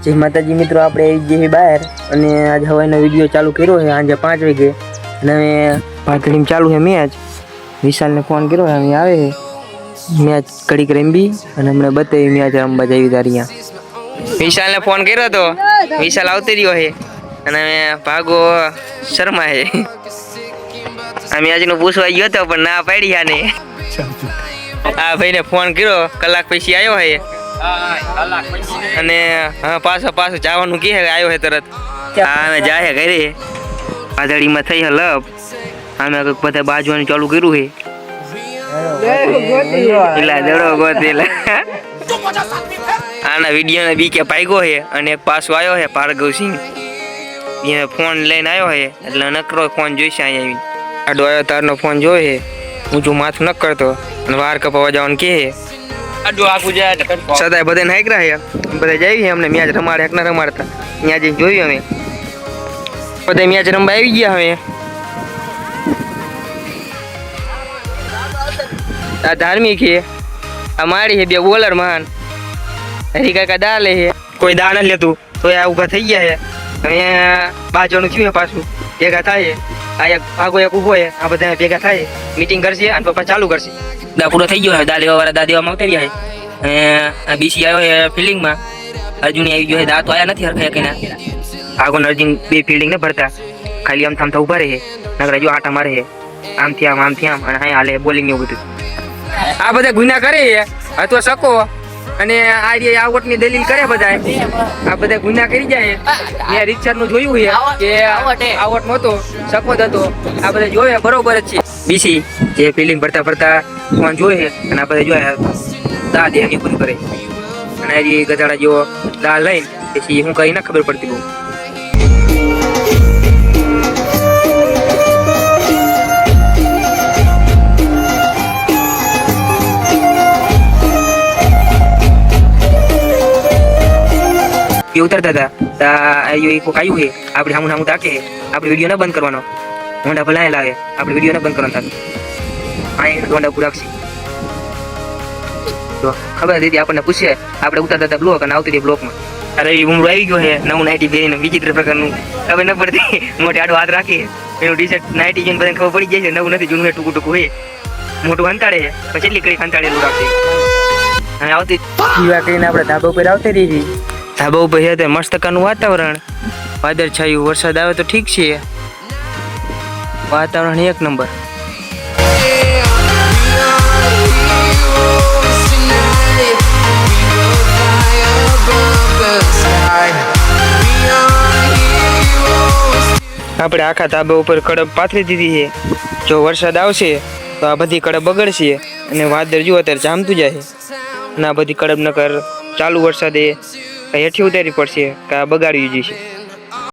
જય માતાજી મિત્રો, આપણે આવી જઈએ બહાર અને આજ હવાનો વિડીયો ચાલુ કર્યો છે સાંજે 5 વાગે અને હવે પાતળીમાં ચાલુ છે મેચ. વિશાલને ફોન કર્યો છે, અમે આવે છે મેચ ઘડીક રમી અને અમને બતાવી મેચ રમવા જઈ તારીયા. વિશાલને ફોન કર્યો તો વિશાલ આવતી રહ્યો છે અને ભાગો શર્મા છે. અમે આજનું પૂછવા ગયો હતો પણ ના પાડી આને. આ ભાઈને ફોન કર્યો, કલાક પછી આવ્યો છે અને હા પાછો જવાનું કે આવ્યો છે તરત. અમે જાય ઘરે પાદળીમાં થઈ હલપ. અમે બધા બાજવાનું ચાલુ કર્યું છે. પેલા દડો ગોતેલા આના વિડીયો ને બી કે ભાગ્યો છે અને એક પાછો આવ્યો છે ભાર્ગવસિંહ. એને ફોન લઈને આવ્યો છે એટલે નકરો ફોન જોઈશે. અહીંયા આડો આવ્યો તારનો ફોન જોયો છે. ઊંચું માથું ન કરતો અને વાર કપાવા જવાનું કે સદાય બધા નાયકરા છે. બધા જઈએ અમને મેચ રમાડે એક ના રમાડતા ત્યાં જઈને જોયું. અમે બધા મેચ રમવા આવી ગયા. હવે આ ધાર્મિક છે, આ મારી છે, બે બોલર મહાન હરી કાકા દા લે છે. કોઈ દા નથી લેતું તો આ ઉભા થઈ ગયા છે. હવે બાજવાનું થયું છે, પાછું ભેગા થાય. આ એક ભાગો એક ઉભો છે, આ બધા ભેગા થાય મીટિંગ કરશે અને પપ્પા ચાલુ કરશે. દા પૂરો થઈ ગયો. દા લેવા વાળા દા દેવામાં આવતા રહ્યા છે. અને બીસી આવ્યો છે ફિલ્ડિંગમાં. અર્જુન આવી ગયો છે. દા તો આયા નથી હરખાય કઈ. આગળ અર્જુન બે ફિલ્ડિંગ ને ભરતા, ખાલી આમ થામતા ઉભા રહે. નકર જો આટા મારે છે આમથી આમ આમથી આમ અને હા હાલે બોલિંગ એવું બધું. આ બધા ગુના કરે અથવા શકો અને આ આવટ ની દલીલ કરે બધા. આ બધા ગુના કરી જાય. મેં રિચાર્જ નું જોયું છે કે આવટ નહોતો, સકો હતો. આ બધા જોયે બરોબર જ છે. બીસી જે ફિલ્ડિંગ ભરતા ભરતા ફોન જોયે અને આ બધા જોયા દા દે એ બધું કરે. અને હજી ગધાડા જેવો દા લઈને પછી હું કઈ ના ખબર પડતી બહુ. ઉતરતા હતા કોક આવ્યું છે આપણે સામું સામું તાકે. આપણે વિડીયો ના બંધ કરવાનો. હોન્ડા ભલાય લાવે આપણે વિડીયો ના બંધ કરવાનો થતું. અહીં હોન્ડા પૂરાક્ષી તો ખબર હતી આપણને પૂછે. આપણે ઉતરતા હતા બ્લોક અને આવતી હતી બ્લોકમાં. અરે ઉમરો આવી ગયો છે નવું નાઇટી પહેરીને વિચિત્ર પ્રકારનું. ખબર ન પડતી મોટે આડો હાથ રાખીએ એનું ટી શર્ટ નાઇટી જોઈને બધાને ખબર પડી જાય છે નવું નથી જૂનું છે, ટૂંકું ટૂંકું છે, મોટું હંતાડે છે પછી એટલી કઈ હંતાડેલું રાખશે. અને આવતી જીવા કરીને આપણે ધાબા ઉપર આવતી રહી. ધાબા ઉપર છે મસ્ત કાનું વાતાવરણ, વાદળ છાયું, વરસાદ આવે તો ઠીક છે. વાતાવરણ એક નંબર. આપણે આખા ધાબા ઉપર કડબ પાથરી દીધી છે. જો વરસાદ આવશે તો આ બધી કડબ બગડશે અને વાદળ જો અત્યારે જામતું જાય અને આ બધી કડબ નકર ચાલુ વરસાદે હેઠી ઉતારી પડશે કે બગાડી જશે.